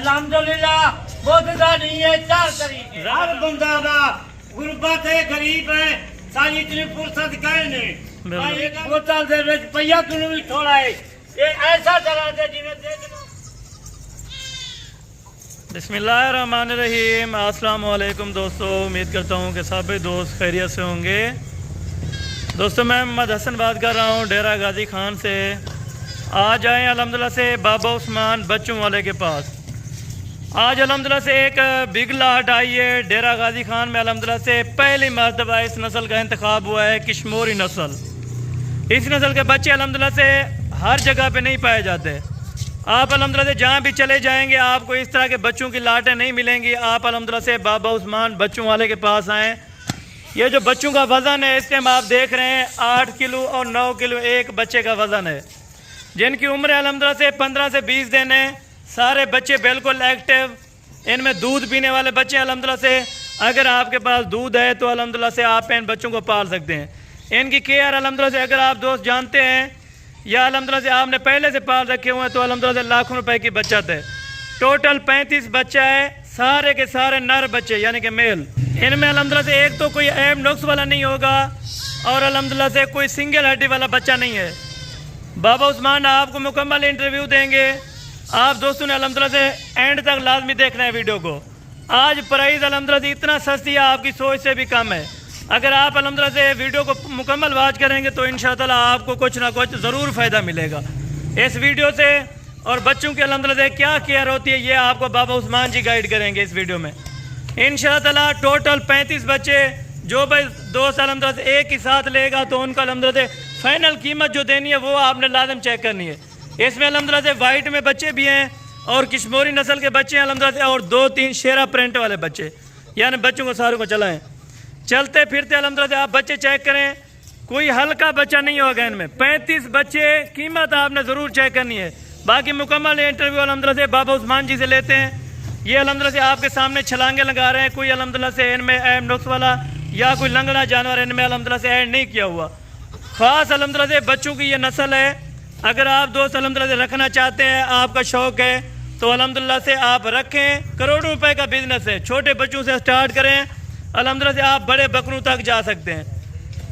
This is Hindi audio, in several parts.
अल्हम्दुलिल्लाह बहुत नहीं है 4 तरीके हर बंदा दा गुरबत है गरीब है सारी इतनी फुर्सत कहे नहीं बोतल दे विच पैया किलो भी थोड़ा है ये ऐसा चला दे जिवें देख लो। बिस्मिल्लाहिर्रहमानिर्रहीम। अस्सलाम वालेकुम दोस्तों, उम्मीद करता हूँ कि सभी दोस्त खैरियत से होंगे। दोस्तों मैं मोहम्मद हसन बात कर रहा हूँ डेरा गाजी खान से। आज आए अल्हम्दुलिल्लाह से बाबा उस्मान बच्चों वाले के पास। आज अल्हम्दुलिल्लाह से एक बिग लाट आई है डेरा गाजी खान में। अल्हम्दुलिल्लाह से पहली मरतबा इस नस्ल का इंतखाब हुआ है, किश्मोरी नस्ल। इस नस्ल के बच्चे अल्हम्दुलिल्लाह से हर जगह पे नहीं पाए जाते। आप अल्हम्दुलिल्लाह से जहाँ भी चले जाएंगे आपको इस तरह के बच्चों की लाटें नहीं मिलेंगी। आप अल्हम्दुलिल्लाह से बाबा उस्मान बच्चों वाले के पास आएँ। ये जो बच्चों का वज़न है इस टाइम आप देख रहे हैं 8 किलो और 9 किलो एक बच्चे का वज़न है, जिनकी उम्र अल्हम्दुलिल्लाह से 15 से 20 दिन है। सारे बच्चे बिल्कुल एक्टिव, इनमें दूध पीने वाले बच्चे अल्हम्दुलिल्लाह से। अगर आपके पास दूध है तो अल्हम्दुलिल्लाह से आप इन बच्चों को पाल सकते हैं। इनकी केयर अल्हम्दुलिल्लाह से अगर आप दोस्त जानते हैं या अल्हम्दुलिल्लाह से आपने पहले से पाल रखे हुए हैं तो अल्हम्दुलिल्लाह से लाखों रुपए की बचत है। टोटल 35 बच्चा है, सारे के सारे नर बच्चे यानी कि मेल। इनमें अल्हम्दुलिल्लाह से एक तो कोई ऐब नुक्स वाला नहीं होगा और अल्हम्दुलिल्लाह से कोई सिंगल हड्डी वाला बच्चा नहीं है। बाबा उस्मान आपको मुकम्मल इंटरव्यू देंगे। आप दोस्तों ने अल्हम्दुलिल्लाह से एंड तक लाजमी देखना है वीडियो को। आज प्राइस अल्हम्दुलिल्लाह से इतना सस्ती है, आपकी सोच से भी कम है। अगर आप अल्हम्दुलिल्लाह से वीडियो को मुकम्मल वॉच करेंगे तो इंशाअल्लाह आपको कुछ ना कुछ ज़रूर फ़ायदा मिलेगा इस वीडियो से। और बच्चों की अल्हम्दुलिल्लाह से क्या केयर होती है ये आपको बाबा उस्मान जी गाइड करेंगे इस वीडियो में इंशाअल्लाह। टोटल 35 बच्चे जो भाई दोस्त अल्हम्दुलिल्लाह से एक ही साथ लेगा तो उनको अल्हम्दुलिल्लाह से फाइनल कीमत जो देनी है वो आपने लाजम चेक करनी है। इसमें अल्हम्दुलिल्लाह से वाइट में बच्चे भी हैं और किश्मोरी नस्ल के बच्चे हैं अल्हम्दुलिल्लाह से, और 2-3 शेरा प्रिंट वाले बच्चे, यानी बच्चों को सारों को चलाएं। चलते फिरते अल्हम्दुलिल्लाह से आप बच्चे चेक करें, कोई हल्का बच्चा नहीं होगा इनमें। 35 बच्चे, कीमत आपने ज़रूर चेक करनी है। बाकी मुकम्मल इंटरव्यू अल्हम्दुलिल्लाह से बाबा उस्मान जी से लेते हैं। ये अल्हम्दुलिल्लाह से आपके सामने छलांगे लगा रहे हैं। कोई अल्हम्दुलिल्लाह से इनमें ऐब नुक्स वाला या कोई लंगड़ा जानवर इनमें अल्हम्दुलिल्लाह से ऐड नहीं किया हुआ। ख़ास अल्हम्दुलिल्लाह से बच्चों की ये नस्ल है। अगर आप दोस्त अल्हम्दुलिल्लाह से रखना चाहते हैं, आपका शौक़ है तो अल्हम्दुलिल्लाह से आप रखें। करोड़ों रुपए का बिजनेस है, छोटे बच्चों से स्टार्ट करें, अल्हम्दुलिल्लाह से आप बड़े बकरों तक जा सकते हैं।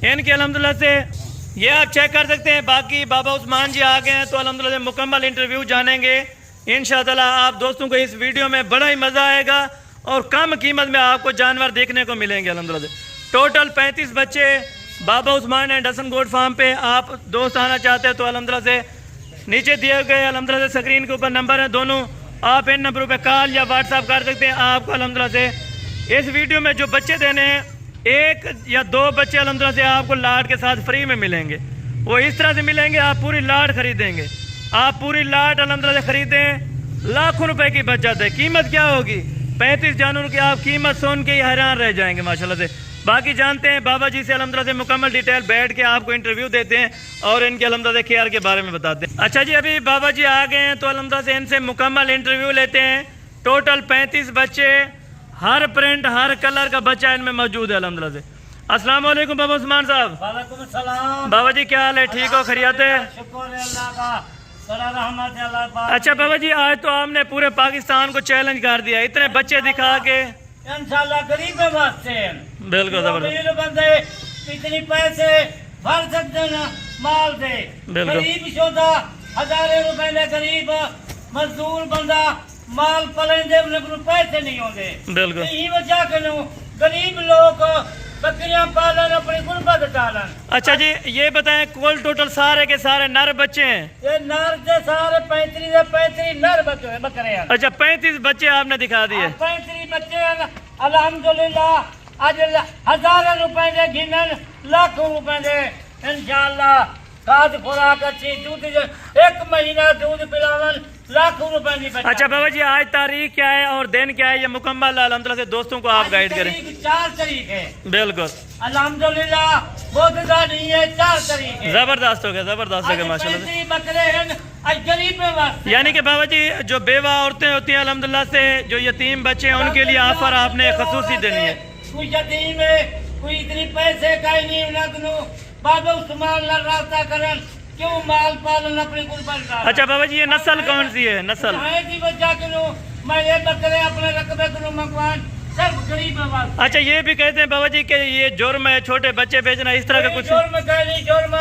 इनके अल्हम्दुलिल्लाह से ये आप चेक कर सकते हैं। बाकी बाबा उस्मान जी आ गए हैं तो अल्हम्दुलिल्लाह से मुकम्मल इंटरव्यू जानेंगे इंशाअल्लाह। आप दोस्तों को इस वीडियो में बड़ा ही मज़ा आएगा और कम कीमत में आपको जानवर देखने को मिलेंगे अल्हम्दुलिल्लाह से। टोटल 35 बच्चे Baba Usman and Hasan goat farm पे। आप दोस्त आना चाहते हैं तो अल्हम्दुलिल्लाह से नीचे दिए गए अल्हम्दुलिल्लाह से स्क्रीन के ऊपर नंबर है दोनों, आप इन नंबरों पे कॉल या व्हाट्सअप कर सकते हैं। आपको अल्हम्दुलिल्लाह से इस वीडियो में जो बच्चे देने हैं 1 या 2 बच्चे अल्हम्दुलिल्लाह से आपको लाट के साथ फ्री में मिलेंगे। वो इस तरह से मिलेंगे, आप पूरी लाट खरीदेंगे। आप पूरी लाट अल्हम्दुलिल्लाह से खरीदें, लाखों रुपए की बचत है। कीमत क्या होगी 35 जानवरों की, आप कीमत सुन के ही हैरान रह जाएंगे माशाल्लाह से। बाकी जानते हैं बाबा जी से अल्हम्दुलिल्लाह से मुकम्मल डिटेल बैठ के आपको इंटरव्यू देते हैं और इनके अल्हम्दुलिल्लाह से केयर के बारे में बताते हैं। अच्छा जी, अभी बाबा जी आ गए हैं तो अल्हम्दुलिल्लाह से इनसे मुकम्मल इंटरव्यू लेते हैं। टोटल 35 बच्चे, हर प्रिंट हर कलर का बच्चा इनमें मौजूद है अल्हम्दुलिल्लाह से। अस्सलाम वालेकुम बाबा उस्मान साहब। वालेकुम सलाम। बाबा जी क्या हाल है, ठीक हो, खैरियत है? शुक्र है अल्लाह का, बड़ा रहमत है अल्लाह पाक। अच्छा बाबा जी, आज तो आपने पूरे पाकिस्तान को चैलेंज कर दिया, इतने बच्चे दिखा के। इंशाल्लाह गरीब वास्ते बिल्कुल जबरदस्त। अमीर बंदे इतने पैसे भर सकते ना माल दे, गरीब शोधा हजारों रुपए ले गरीब मजदूर बंदा माल पलेंदे उन्हें पैसे नहीं होंगे। बिल्कुल यही वजह के गरीब लोग बकरियां पालन अपनी गुर्बत टालन। अच्छा जी, ये बताएं कुल टोटल सारे के सारे नर बच्चे हैं? ये नर के सारे 35 नर बकरे हैं। अच्छा 35 बच्चे आपने दिखा दिए। 35 बच्चे हैं अल्हम्दुलिल्लाह। आज हजारों रुपए दे गिनन, लाखों रुपए दे इंशाअल्लाह। खाद खुराक अच्छी, दूध 1 महीना दूध पिलावन, लाखों रुपए की बचत। अच्छा बाबा जी, आज तारीख क्या है और दिन क्या है, ये मुकम्मल अल्हम्दुलिल्लाह से दोस्तों को आप गाइड करें। 4 तारीख है। बिल्कुल अल्हम्दुलिल्लाह बहुत नहीं है 4 तारीख है। जबरदस्त हो गया, जबरदस्त हो गया माशाल्लाह से। बकरे हैं आज गरीब में वास्ते, यानी कि बाबा जी जो बेवा औरतें होती हैं अल्हम्दुलिल्लाह से, जो यतीम बच्चे हैं उनके लिए ऑफर आपने खसूसी देनी है। कोई यतीम है, कोई इतनी पैसे का ही नहीं उन्हें बाबा उस्मान रास्ता करन क्यों माल पालन अपनी गुर्बत। अच्छा बाबा जी, ये नस्ल कौन सी है? नस्ल की वजह के मैं ये बकरे अपने रकबे को मंगवान सिर्फ गरीब आवाज। अच्छा ये भी कहते हैं बाबा जी कि ये जुर्म है छोटे बच्चे बेचना, इस तरह का कुछ? जुर्म कहनी जुर्म,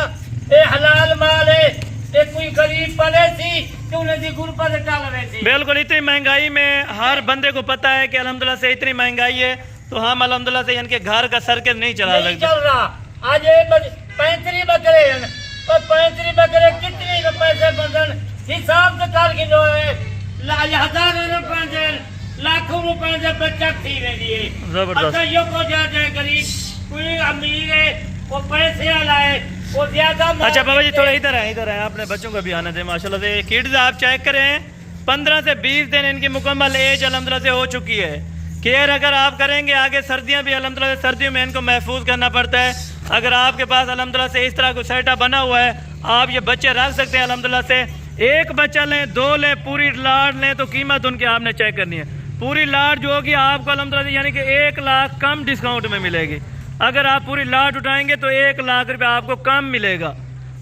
ये हलाल माल है, ये कोई गरीब पले थी क्यों नहीं गुरबत डाल रही थी। बिल्कुल, इतनी महंगाई में हर बंदे को पता है कि अल्हम्दुलिल्लाह से इतनी महंगाई है तो हम अल्हम्दुलिल्लाह से इनके घर का सर्कल नहीं चला सकते। चल रहा आज ये 35 बकरे हैं और 35 बकरे कितने का पैसे बंधन हिसाब से कर गिनो है, हजारों रुपए दे लाखों रुपए से बचत थी रही है। जबरदस्त। अच्छा यो को जाते गरीब कोई अमीर है वो पैसे वाला है वो ज्यादा। अच्छा बाबा जी थोड़ा इधर है आपने बच्चों को भी आने दे माशाल्लाह से। किड्स आप चेक करें 15 से 20 दिन इनकी मुकम्मल एज अल्हम्दुलिल्लाह से हो चुकी है। केयर अगर आप करेंगे आगे सर्दियां भी अल्हम्दुलिल्लाह से सर्दियों में इनको महफूज करना पड़ता है। अगर आपके पास अल्हम्दुलिल्लाह से इस तरह को सेटअप बना हुआ है आप ये बच्चे रख सकते हैं अल्हम्दुलिल्लाह से। एक बच्चा लें, 2 लें, पूरी लाट लें तो कीमत उनकी आपने चेक करनी है। पूरी लाट जो होगी आपको अल्हम्दुलिल्लाह यानी कि 1 लाख कम डिस्काउंट में मिलेगी। अगर आप पूरी लाट उठाएंगे तो 1 लाख रुपया आपको कम मिलेगा।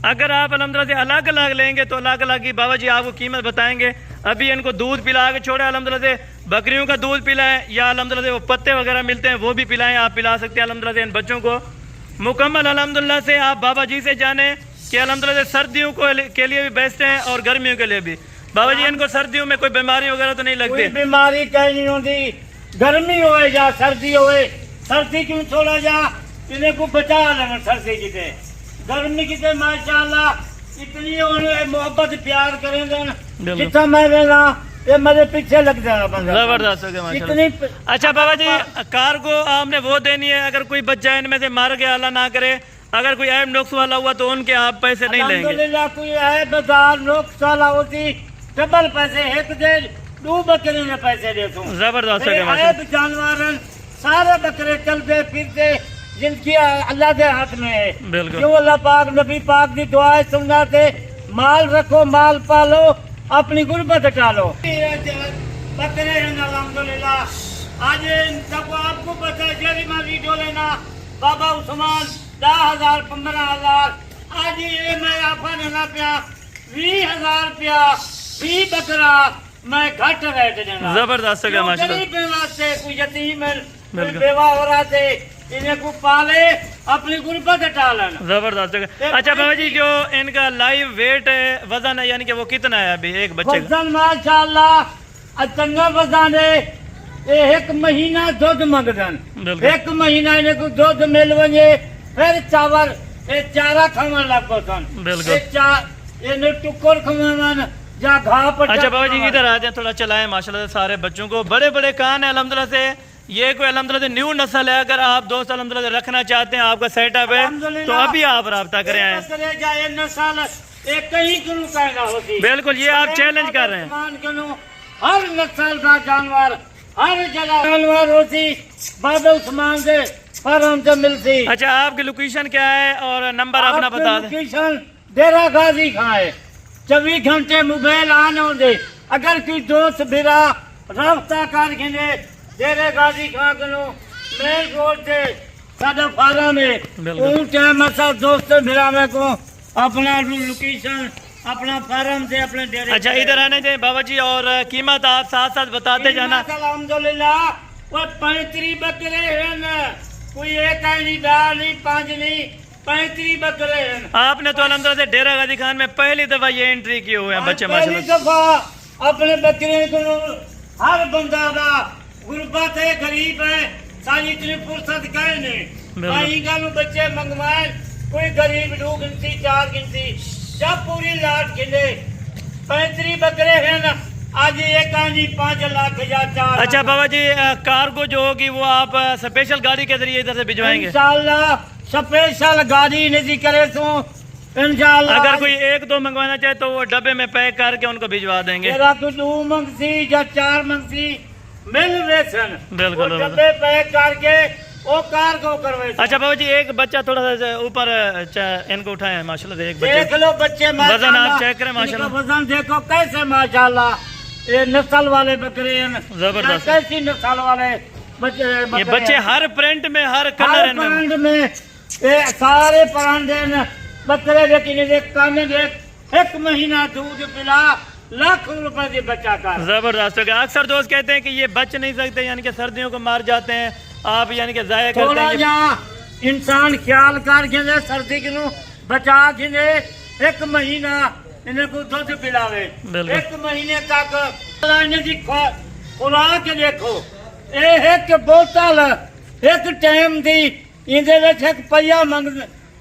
अगर आप अल्हम्दुलिल्लाह से अलग अलग लेंगे तो अलग अलग की बाबा जी आपको कीमत बताएंगे। अभी इनको दूध पिला के छोड़े अल्हम्दुलिल्लाह से, बकरियों का दूध पिलाएं या अल्हम्दुलिल्लाह से वो पत्ते वगैरह मिलते हैं वो भी पिलाएं, आप पिला सकते हैं अल्हम्दुलिल्लाह से इन बच्चों को मुकम्मल। अल्हम्दुलिल्लाह से आप बाबा जी से जाने कि अल्हम्दुलिल्लाह से सर्दियों के लिए भी बेस्ट हैं और गर्मियों के लिए भी। बाबा जी इनको सर्दियों में कोई बीमारी वगैरह तो नहीं लगती? बीमारी कहीं नहीं होती, गर्मी हो या सर्दी हो, सर्दी क्यों छोड़ा जा इन्हें को बचा लेना सर्दी की गर्मी की माशाल्लाह इतनी मोहब्बत प्यार करेंगे जितना मैं रहना ये मेरे पीछे लग जाएगा बंदा। जबरदस्त हो गया माशाल्लाह। अच्छा बाबा जी कार को आपने वो देनी है, अगर कोई बच्चा इनमें से मार गया अल्लाह ना करे, अगर कोई ऐब नुक्स वाला हुआ तो उनके आप पैसे नहीं लेंगे? अल्हम्दुलिल्लाह कोई है बाजार नुक्स वाला होती डबल पैसे एक दे 2 बकरे में पैसे दे दूं। जबरदस्त हो गया माशाल्लाह। जानवर सारे बकरे चलते फिरते जिनकी अल्लाह के हाथ में है। जो अल्लाह पाक नबी पाक की दुआएं सुनना माल रखो माल पालो अपनी गुर्बत टालो। बकरे अल्हम्दुलिल्लाह आज सबको आपको पता है जरी मारी डोले ना बाबा उस्मान 10,000 15,000 आज ये मैं आपा देना पिया 20,000 रुपया 20 बकरा मैं घट रेट देना। जबरदस्त हो गया माशाल्लाह। गरीब वास्ते कोई यतीम है कोई बेवा हो रहा थे इन्हें को पाले अपनी गुर्बत टालन। जबरदस्त हो गया। अच्छा बाबा जी जो इनका लाइव वेट है वजन है यानी कि वो कितना है अभी एक बच्चे का? वजन माशाल्लाह चंगा वजन है। ये 1 महीना दूध मंगदन, 1 महीना इन्हें को दूध मिल वजे फिर चावल ये चारा खावन लग पसन ये टुकर खवावन जा घा पर। अच्छा बाबा जी इधर आते हैं थोड़ा चलाएं माशाल्लाह से। सारे बच्चों को बड़े बड़े कान है अल्हम्दुलिल्लाह से। ये कोई अल्हम्दुलिल्लाह से न्यू नस्ल है, अगर आप दोस्त अल्हम्दुलिल्लाह से रखना चाहते हैं आपका सेटअप है तो अभी आप राब्ता करें। बिल्कुल ये आप चैलेंज कर रहे हैं। हर नस्ल का जानवर हर जगह जानवर होती बाबा उस्मान से फर्म से मिलती। अच्छा आपकी लोकेशन क्या है और नंबर अपना बता दें? लोकेशन डेरा गाजी खाए 24 घंटे मोबाइल आने होंगे। अगर कोई दोस्त बिरा रास्ता कर गिने डेरे गाजी खा गलो मेन रोड से सादा फार्म है उन टाइम ऐसा दोस्त बिरा में को अपना लोकेशन अपना फार्म से अपने डेरे। अच्छा इधर आने दें बाबा जी और कीमत आप साथ साथ बताते जाना। अल्हम्दुलिल्लाह वो 35 बकरे हैं, कोई एक नहीं 4 नहीं 5 नहीं 35 बकरे हैं। आपने तो अल्हम्दुलिल्लाह से डेरा गाजी खान में पहली दफा ये एंट्री की हुए हैं बच्चे पहली दफा अपने बकरे को हर बंदा का गुरबत है गरीब है सारी इतनी फुर्सत कहे नहीं बच्चे मंगवाए कोई गरीब 2 गिनती 4 गिनती जब पूरी लाट गिने 35 बकरे हैं ना आज एक 5 लाख या 4। अच्छा बाबा जी कार्गो जो होगी वो आप स्पेशल गाड़ी के जरिए इधर से भिजवाएंगे? इंशाल्लाह स्पेशल गाड़ी नहीं करे तो इंशाल्लाह। अगर कोई 1-2 मंगवाना चाहे तो वो डब्बे में पैक करके उनको भिजवा देंगे। तेरा तो 2 मंगसी या 4 मंगसी मिल वेसन बिल्कुल डब्बे पैक करके वो कार्गो करवे। अच्छा बाबा जी एक बच्चा थोड़ा सा ऊपर इनको उठाए माशाल्लाह से। एक बच्चे देख लो बच्चे वजन आप चेक करें माशाल्लाह। वजन देखो कैसे माशाल्लाह ये नस्ल वाले बकरे हैं जबरदस्त। कैसी नस्ल वाले बच्चे ये बच्चे हर प्रिंट में हर कलर में ये सारे परांठे बकरे लेकिन देख काने देख 1 महीना दूध पिला लाखों रुपए की बच्चा कर। जबरदस्त हो गया। अक्सर दोस्त कहते हैं कि ये बच नहीं सकते, यानी कि सर्दियों को मार जाते हैं, आप यानी कि जाया करते थोड़ा हैं। जा इंसान ख्याल कर गिने सर्दी के बचा गिने, एक महीना इन्हें को दूध पिलावे, बिल्कुल। एक महीने तक इन्हें की खुराक देखो, एक बोतल एक टाइम दी इहदे विच एक पहिया मंग,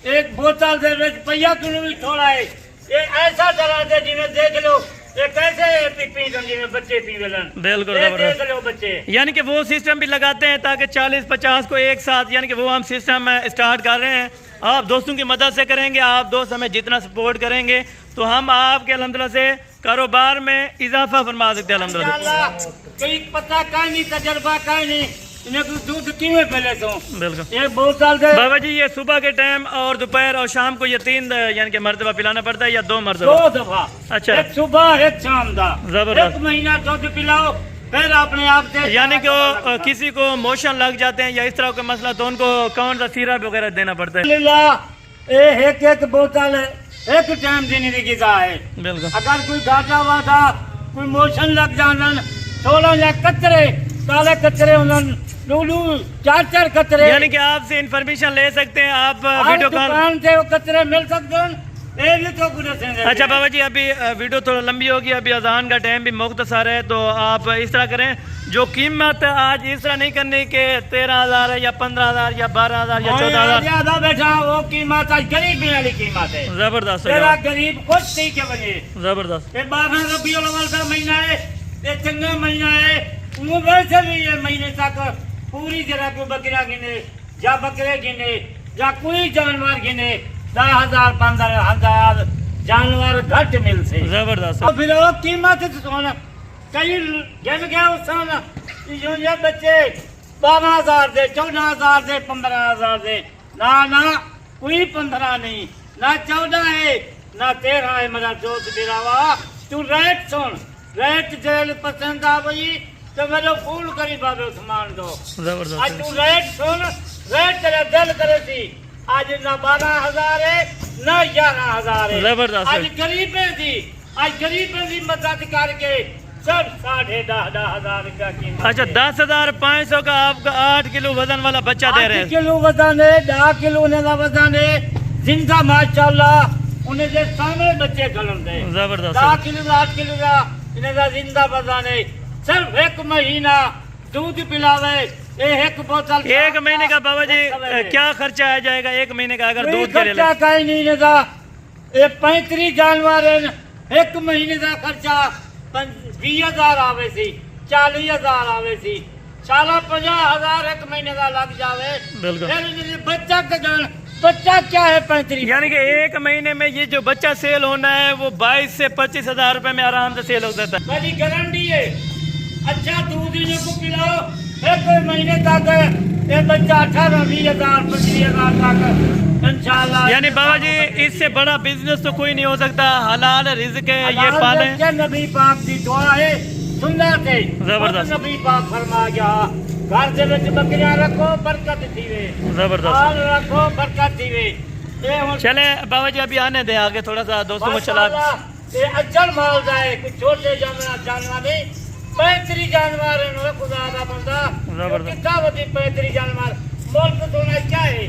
एक बोतल दे विच पहिया किलो भी थोड़ा है। ये ऐसा तरह से जिन्हें देख लो ये कैसे पी जिन्हें बच्चे पीवे लन, बिल्कुल ये जबरदस्त। देख लो बच्चे। यानी कि वो सिस्टम भी लगाते हैं ताकि 40-50 को एक साथ, यानी कि वो हम सिस्टम स्टार्ट कर रहे हैं। आप दोस्तों की मदद से करेंगे, आप दोस्त हमें जितना सपोर्ट करेंगे तो हम आपके अल्हम्दुलिल्लाह से कारोबार में इजाफा फरमा सकते हैं अल्हम्दुलिल्लाह। इंशाअल्लाह कोई पता का नहीं, तजर्बा का नहीं, इन्हें को दूध किमें पहले तो बिल्कुल। एक बोतल दे बाबा जी ये सुबह के टाइम और दोपहर और शाम को ये 3 यानी कि मरतबा पिलाना पड़ता है या 2 मरतबा? 2 दफा, अच्छा। एक सुबह एक शाम दा, जबरदस्त। एक महीना दूध पिलाओ फिर अपने आप से। यानी कि वो किसी को मोशन लग जाते हैं या इस तरह का मसला, तो उनको कौन सा सिरप वगैरह देना पड़ता है? एक बोतल एक टाइम देने की गिजा है। बिल्कुल। अगर कोई घाटा हुआ था, कोई मोशन लग जाना, 16 या कचरे काले कचरे उन्होंने लूलू 4 कचरे, यानी कि आपसे इंफॉर्मेशन ले सकते हैं आप हर वीडियो कॉल। दुकान से वो कचरे मिल सकते हैं। ये भी तो कुछ ऐसे नहीं। अच्छा बाबा जी अभी वीडियो थोड़ा लंबी होगी, अभी अजान का टाइम भी मुख्तसर है, तो आप इस तरह करें, जो कीमत आज इस तरह नहीं करनी कि 13,000 है या 15,000 या 12,000 या 14,000। ज्यादा बैठा वो कीमत आज गरीबी वाली कीमत है। जबरदस्त तेरा है, गरीब खुश थी के बने। जबरदस्त। ये 12 रबीउल अव्वल का महीना है, ये चंगा महीना है। वो वैसे भी ये महीने तक पूरी जगह को बकरा गिने या बकरे गिने या कोई जानवर गिने 10,000 15,000 जानवर घट मिल से। जबरदस्त। और फिर वो कीमत सोना कई गिन गया उस सोना ये बच्चे 12,000 दे, 14,000 दे, 15,000 दे, ना कोई 15 नहीं, ना 14 है ना 13 है। मेरा दोस्त बिरावा तू रेट सुन, रेट जेल पसंद आ गई तो मेरे फूल करी बाबे सामान दो। आज जबरदस्त। तू रेट सुन, रेट तेरा दिल करे थी। आज ना 12,000 है ना 11,000 है। जबरदस्त। आज गरीबे थी, आज गरीबे की मदद करके सब 10,500 का कीमत। अच्छा 10,500 का आपका 8 किलो वजन वाला बच्चा दे रहे 8 हैं। किलो वजन है, 10 किलो उन्हें का वजन है। जिंदा माशाल्लाह उन्हें के सामने बच्चे खलन दे। जबरदस्त। 10 किलो 8 किलो का इन्हें का जिंदा वजन है। सिर्फ एक महीना दूध पिलावे, एक बोतल। 1 महीने का बाबा जी क्या खर्चा आ जाएगा 1 महीने का अगर दूध के लिए? खर्चा कहीं नहीं लगा। ये 35 जानवर है, एक महीने का खर्चा 20,000 आवे सी, 40,000 आवे सी, साला 50,000 एक महीने का लग जावे। बिल्कुल। फिर इन्हें बच्चा का जान, बच्चा क्या है 35? यानी कि 1 महीने में ये जो बच्चा सेल होना है वो 22 से 25,000 रुपए में आराम से सेल हो जाता है। मेरी गारंटी है, अच्छा दूध इन्हें को पिलाओ एक महीने तक ये बच्चा 18,000 20,000 तक इंशाल्लाह। यानी बाबा जी इससे बड़ा बिजनेस तो कोई नहीं हो सकता, हलाल रिज़्क है ये पाले। नबी पाक की दुआ है, सुंदर थे। जबरदस्त। नबी पाक फरमा गया घर से विच बकरियां रखो बरकत थीवे, जबरदस्त। माल रखो बरकत थीवे। ये हुन चले बाबा जी अभी आने दें आगे थोड़ा सा दोस्तों को चला। माशाअल्लाह, ये अज्जल माल जाए कुछ छोटे जानवर नहीं, 35 जानवर है खुदा दा बंदा। जबरदस्त। कितना बड़ी 35 जानवर मुल्क तो ना क्या है,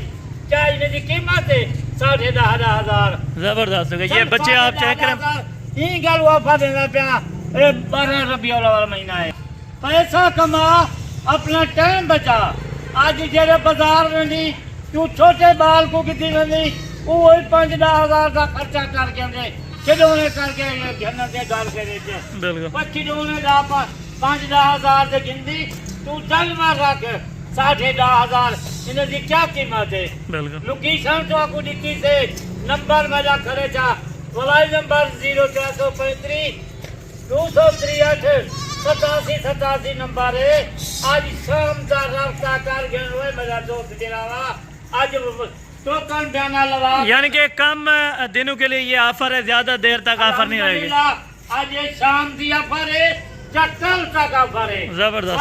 क्या इन्हें की कीमत है 10,500। जबरदस्त हो गया। ये बच्चे आप चेक करें। ये गल वाफा देना पिया, ये 12 रबीउल अव्वल महीना है। पैसा कमा, अपना टाइम बचा। आज जेरे बाजार में नहीं तू छोटे बाल को कितनी नहीं वो 5-10,000 का खर्चा करके आते खिलौने करके घर के घर के देते। बिल्कुल। खिलौने का 5-10,000 से गिनती तू जानवर रख 10,500 इन्हें की क्या कीमत है। बिल्कुल। लोकेशन तो आपको दी से नंबर मेरा खड़े था, मोबाइल नंबर 0435 263 87 नंबर है। आज शाम का रास्ता कर गए हुए मेरा दोस्त दिलावा आज टोकन बयाना लगा। यानी कि कम दिनों के लिए ये ऑफर है, ज्यादा देर तक ऑफर नहीं रहेगी। आज ये शाम की ऑफर है या कल तक ऑफर है। जबरदस्त।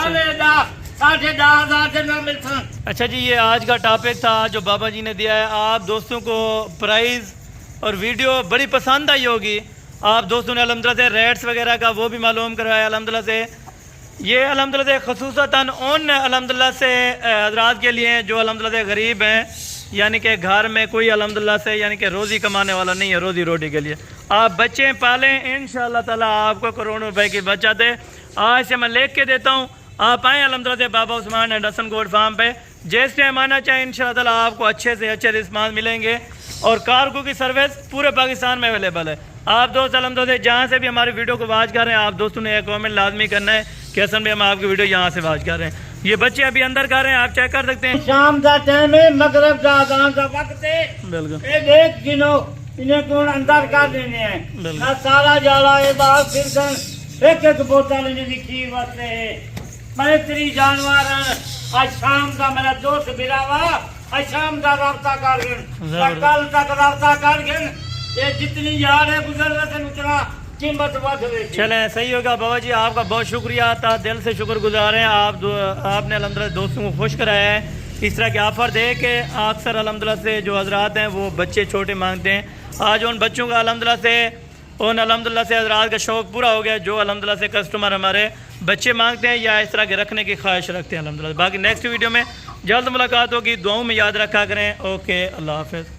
10,500 से ना मिलता। अच्छा जी ये आज का टॉपिक था जो बाबा जी ने दिया है। आप दोस्तों को प्राइस और वीडियो बड़ी पसंद आई होगी आप दोस्तों ने अल्हम्दुलिल्लाह से रेट्स वगैरह का वो भी मालूम करवाया अल्हम्दुलिल्लाह से। ये अल्हम्दुलिल्लाह से खसूसतन उन अल्हम्दुलिल्लाह से हज़रात के लिए जो अल्हम्दुलिल्लाह से गरीब हैं, यानी कि घर में कोई अल्हम्दुलिल्लाह से यानी कि रोज़ी कमाने वाला नहीं है, रोज़ी रोटी के लिए आप बच्चे पालें, इंशाअल्लाह ताला आपको करोड़ों रुपए की बचत है। आज से मैं लिख के देता हूँ, आप आएँ अल्हम्दुलिल्लाह से Baba Usman and Hasan goat farm पे, जिस टाइम आना चाहें इंशाअल्लाह ताला आपको अच्छे से अच्छे रिस्पांस मिलेंगे और कार्गो की सर्विस पूरे पाकिस्तान में अवेलेबल है। आप दोस्त अल्हम्दुलिल्लाह जहाँ से भी हमारी वीडियो को वॉच कर रहे हैं, आप दोस्तों ने एक कमेंट लाजमी करना है कि हसन भाई हम आपकी वीडियो यहाँ से वॉच कर रहे हैं। ये बच्चे अभी अंदर कर रहे हैं, आप चेक कर सकते हैं। शाम का टाइम है, मगरब का अज़ान का वक्त है, बिल्कुल एक गिनो इन्हें कौन अंदर कर देने हैं ना, सारा जाला है बाहर फिर एक बोतल इन्हें लिखी वास्ते है। मैं तेरी जानवर आज शाम का मेरा दोस्त बिरावा आज शाम का रास्ता कर कल तक रास्ता कर ये जितनी याद है गुजर से उतना कीमत बढ़ रही। चलें सही होगा बाबा जी, आपका बहुत शुक्रिया, था दिल से शुक्रगुजार हैं। आपने अल्हम्दुलिल्लाह दोस्तों को खुश कराया है। इस तरह के ऑफ़र दे के अक्सर अल्हम्दुलिल्लाह से जो हज़रात हैं वो बच्चे छोटे मांगते हैं। आज उन बच्चों का अल्हम्दुलिल्लाह से हज़रात का शौक़ पूरा हो गया, जो अल्हम्दुलिल्लाह से कस्टमर हमारे बच्चे मांगते हैं या इस तरह के रखने की ख्वाहिश रखते हैं अल्हम्दुलिल्लाह। बाकी नेक्स्ट वीडियो में जल्द मुलाकात होगी, दुआओं में याद रखा करें। ओके, अल्लाह हाफ़िज़।